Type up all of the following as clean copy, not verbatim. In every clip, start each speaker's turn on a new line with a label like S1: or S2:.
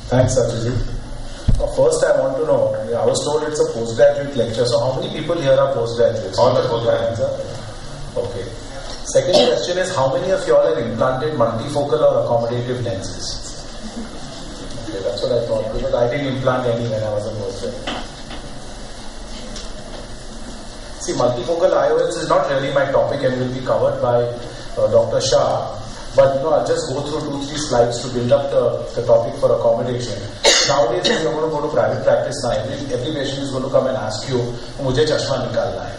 S1: Thanks, Ajay. First, I want to know, I was told it's a postgraduate lecture, so how many people here are postgraduates?
S2: All the postgraduates.
S1: Okay. Second question is, how many of you all have implanted multifocal or accommodative lenses? Okay, that's what I thought, because I didn't implant any when I was a postgraduate. See, multifocal IOLs is not really my topic and will be covered by Dr. Shah. But I'll just go through 2-3 slides to build up the topic for accommodation. Nowadays, if you're going to go to private practice now, every patient is going to come and ask you, "Mujhe chashma nikalna hai."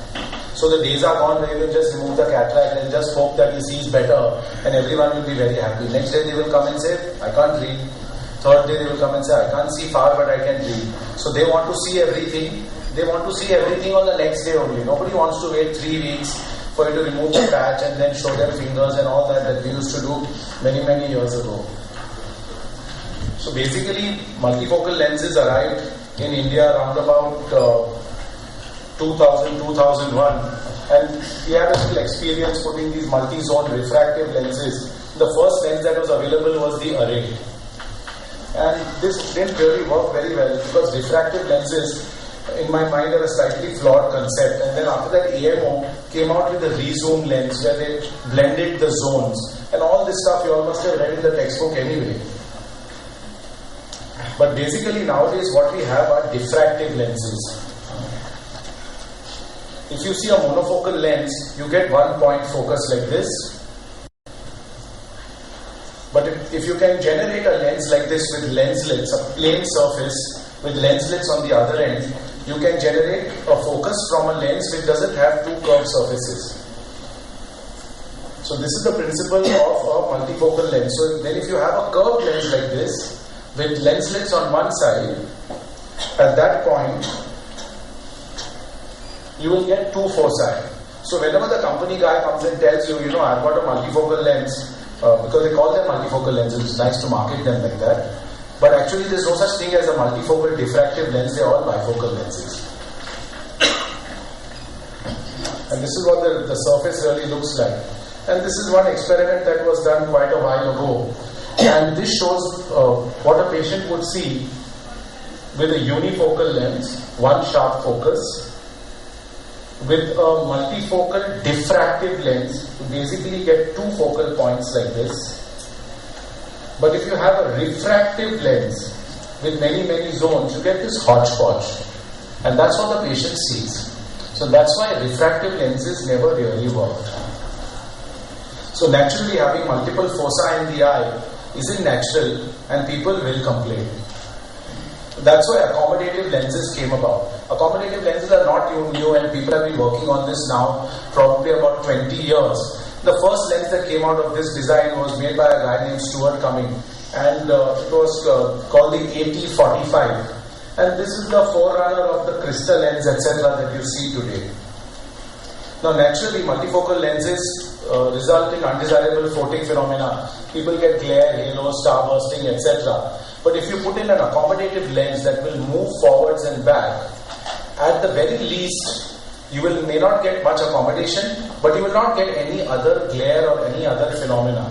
S1: So the days are gone where you will just remove the cataract and just hope that he sees better and everyone will be very happy. Next day they will come and say, "I can't read." Third day they will come and say, "I can't see far but I can read." So they want to see everything. They want to see everything on the next day only. Nobody wants to wait 3 weeks for you to remove the patch and then show them fingers and all that we used to do many, many years ago. So basically, multifocal lenses arrived in India around about 2000, 2001, and we had a little experience putting these multi-zone refractive lenses. The first lens that was available was the Array. And this didn't really work very well because refractive lenses, in my mind, are a slightly flawed concept. And then after that, AMO came out with a rezoom lens where they blended the zones. And all this stuff you all must have read in the textbook anyway. But basically nowadays what we have are diffractive lenses. If you see a monofocal lens, you get one point focus like this. But if you can generate a lens like this with lenslets, a plain surface with lenslets on the other end, you can generate a focus from a lens which doesn't have two curved surfaces. So this is the principle of a multifocal lens. So then if you have a curved lens like this, with lenslets on one side, at that point, you will get two foci. So whenever the company guy comes and tells you, I've got a multifocal lens, because they call them multifocal lenses, it's nice to market them like that. But actually there's no such thing as a multifocal diffractive lens, they're all bifocal lenses. And this is what the surface really looks like. And this is one experiment that was done quite a while ago. And this shows what a patient would see with a unifocal lens, one sharp focus, with a multifocal diffractive lens, you basically get two focal points like this. But if you have a refractive lens with many, many zones, you get this hodgepodge. And that's what the patient sees. So that's why refractive lenses never really worked. So naturally having multiple foci in the eye isn't natural and people will complain. That's why accommodative lenses came about. Accommodative lenses are not new and people have been working on this now probably about 20 years. The first lens that came out of this design was made by a guy named Stuart Cumming, and it was called the AT45. And this is the forerunner of the crystal lens, etc. that you see today. Now naturally multifocal lenses result in undesirable photic phenomena. People get glare, halo, starbursting, etc. But if you put in an accommodative lens that will move forwards and back, at the very least you may not get much accommodation, but you will not get any other glare or any other phenomena.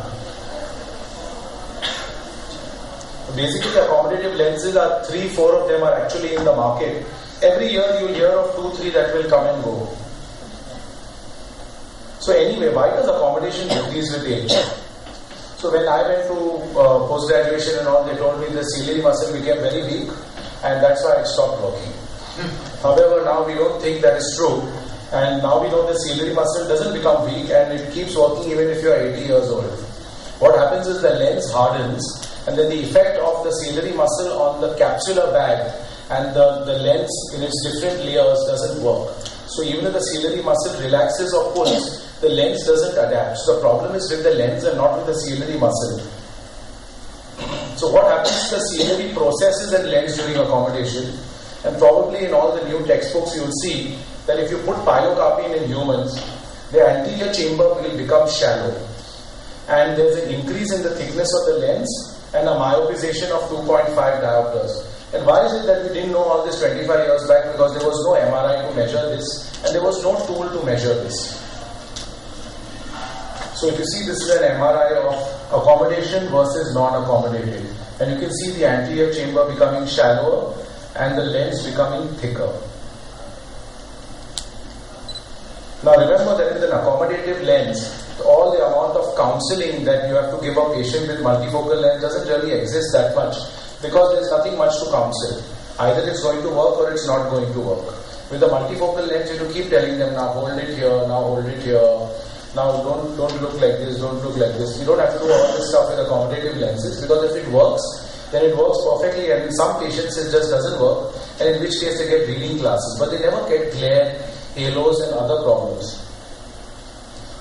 S1: Basically, accommodative lenses are 3-4 of them are actually in the market. Every year you hear of 2-3 that will come and go. So anyway, why does accommodation decrease with age? So when I went to post-graduation and all, they told me the ciliary muscle became very weak and that's why it stopped working. However, now we don't think that is true, and now we know the ciliary muscle doesn't become weak and it keeps working even if you are 80 years old. What happens is the lens hardens and then the effect of the ciliary muscle on the capsular bag and the lens in its different layers doesn't work. So even if the ciliary muscle relaxes or pulls, the lens doesn't adapt. So the problem is with the lens and not with the ciliary muscle. So what happens to the ciliary processes and lens during accommodation? And probably in all the new textbooks you will see that if you put pilocarpine in humans, the anterior chamber will become shallow. And there's an increase in the thickness of the lens and a myopization of 2.5 diopters. And why is it that we didn't know all this 25 years back? Because there was no MRI to measure this and there was no tool to measure this. So if you see, this is an MRI of accommodation versus non-accommodated. And you can see the anterior chamber becoming shallower and the lens becoming thicker. Now remember that with an accommodative lens, all the amount of counseling that you have to give a patient with multifocal lens doesn't really exist that much, because there's nothing much to counsel. Either it's going to work or it's not going to work. With a multifocal lens, you have to keep telling them, now hold it here, now hold it here, now don't look like this, don't look like this. You don't have to do all this stuff with accommodative lenses, because if it works, then it works perfectly, and in some patients it just doesn't work, and in which case they get reading glasses, but they never get glare, halos and other problems.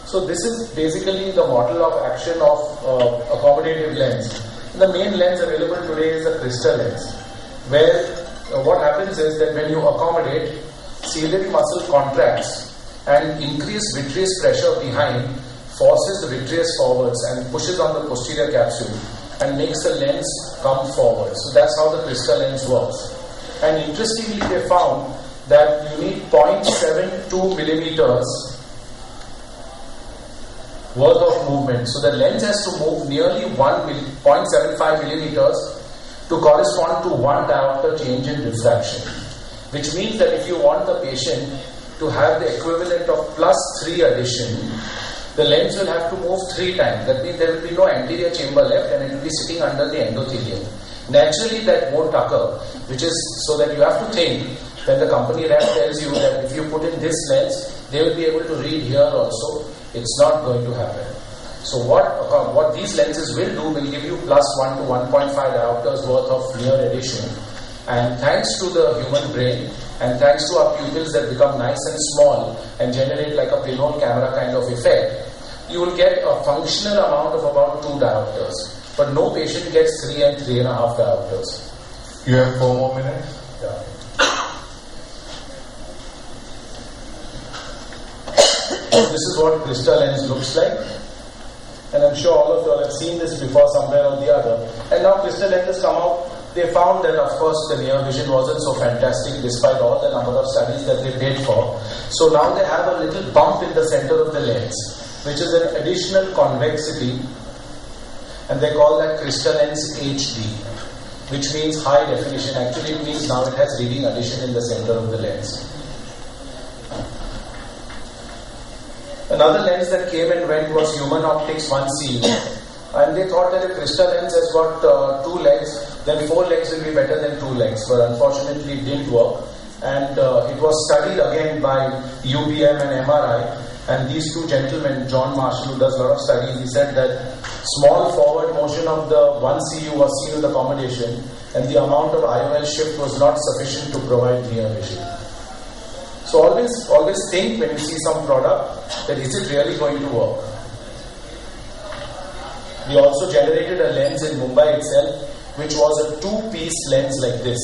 S1: So this is basically the model of action of accommodative lens. The main lens available today is the crystal lens, where what happens is that when you accommodate, ciliary muscle contracts and increased vitreous pressure behind forces the vitreous forwards and pushes on the posterior capsule and makes the lens come forward. So that's how the crystal lens works. And interestingly, they found that you need 0.72 millimeters worth of movement. So the lens has to move nearly 0.75 millimeters to correspond to 1 diopter change in diffraction. Which means that if you want the patient to have the equivalent of +3 addition, the lens will have to move 3 times. That means there will be no anterior chamber left and it will be sitting under the endothelium. Naturally that won't occur, which is so that you have to think when the company rep tells you that if you put in this lens, they will be able to read here also. It's not going to happen. So what these lenses will do will give you +1 to 1.5 diopters worth of near addition. And thanks to the human brain and thanks to our pupils that become nice and small and generate like a pinhole camera kind of effect, you will get a functional amount of about 2 diopters. But no patient gets 3 and 3.5 diopters.
S2: You have 4 more minutes?
S1: Yeah. So this is what crystal lens looks like. And I'm sure all of you all have seen this before somewhere or the other. And now crystal lenses come out. They found that of course the near vision wasn't so fantastic despite all the number of studies that they paid for. So now they have a little bump in the center of the lens, which is an additional convexity, and they call that crystal lens HD, which means high definition. Actually it means now it has reading addition in the center of the lens. Another lens that came and went was Human Optics 1C, and they thought that if crystal lens has got 2 legs, then 4 legs will be better than 2 legs, but unfortunately it didn't work. And it was studied again by UBM and MRI, and these 2 gentlemen, John Marshall, who does a lot of studies, he said that small forward motion of the 1CU was seen with accommodation, and the amount of IOL shift was not sufficient to provide near vision. So always think when you see some product that is it really going to work. We also generated a lens in Mumbai itself, which was a 2-piece lens like this.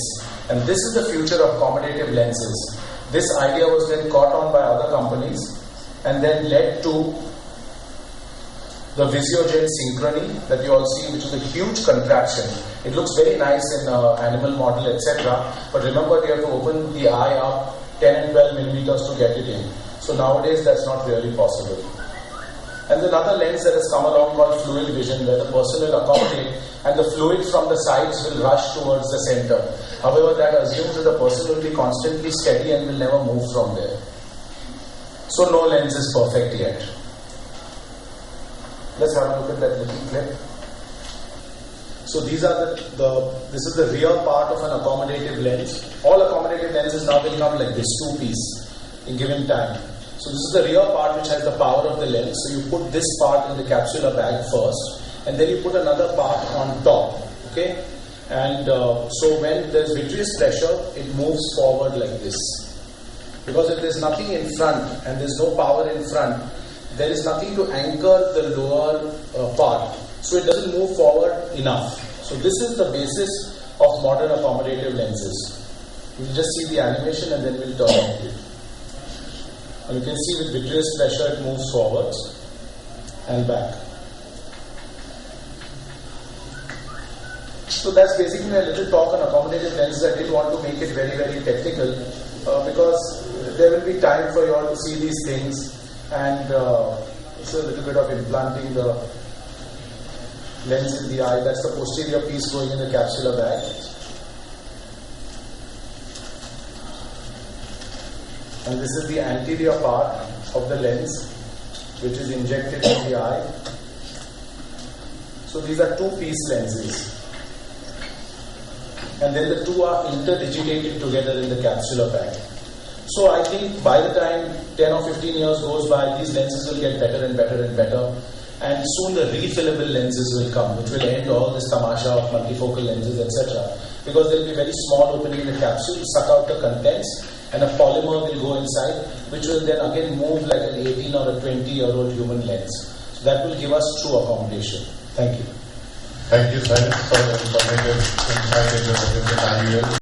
S1: And this is the future of accommodative lenses. This idea was then caught on by other companies and then led to the Visiogen Synchrony that you all see, which is a huge contraption. It looks very nice in animal model, etc. But remember, you have to open the eye up 10 and 12 millimeters to get it in. So nowadays that's not really possible. And another lens that has come along called fluid vision, where the person will accommodate and the fluid from the sides will rush towards the center. However, that assumes that the person will be constantly steady and will never move from there. So no lens is perfect yet. Let's have a look at that little clip. So these are this is the rear part of an accommodative lens. All accommodative lenses now will come like this, 2-piece in given time. So this is the rear part which has the power of the lens. So you put this part in the capsular bag first, and then you put another part on top. Okay, and so when there's vitreous pressure, it moves forward like this. Because if there's nothing in front and there's no power in front, there is nothing to anchor the lower part. So it doesn't move forward enough. So this is the basis of modern accommodative lenses. We'll just see the animation and then we'll turn on it. And you can see with vitreous pressure it moves forwards and back. So that's basically a little talk on accommodative lenses. I didn't want to make it very, very technical because there will be time for you all to see these things, and it's a little bit of implanting the lens in the eye. That's the posterior piece going in the capsular bag. And this is the anterior part of the lens, which is injected in the eye. So these are two-piece lenses. And then the two are interdigitated together in the capsular bag. So I think by the time 10 or 15 years goes by, these lenses will get better and better and better. And soon the refillable lenses will come, which will end all this tamasha of multifocal lenses, etc. Because there will be a very small opening in the capsule to suck out the contents, and a polymer will go inside, which will then again move like an 18 or a 20-year-old human lens. So that will give us true accommodation. Thank you.
S2: Thank you, sir, for the informative insight into the IUL.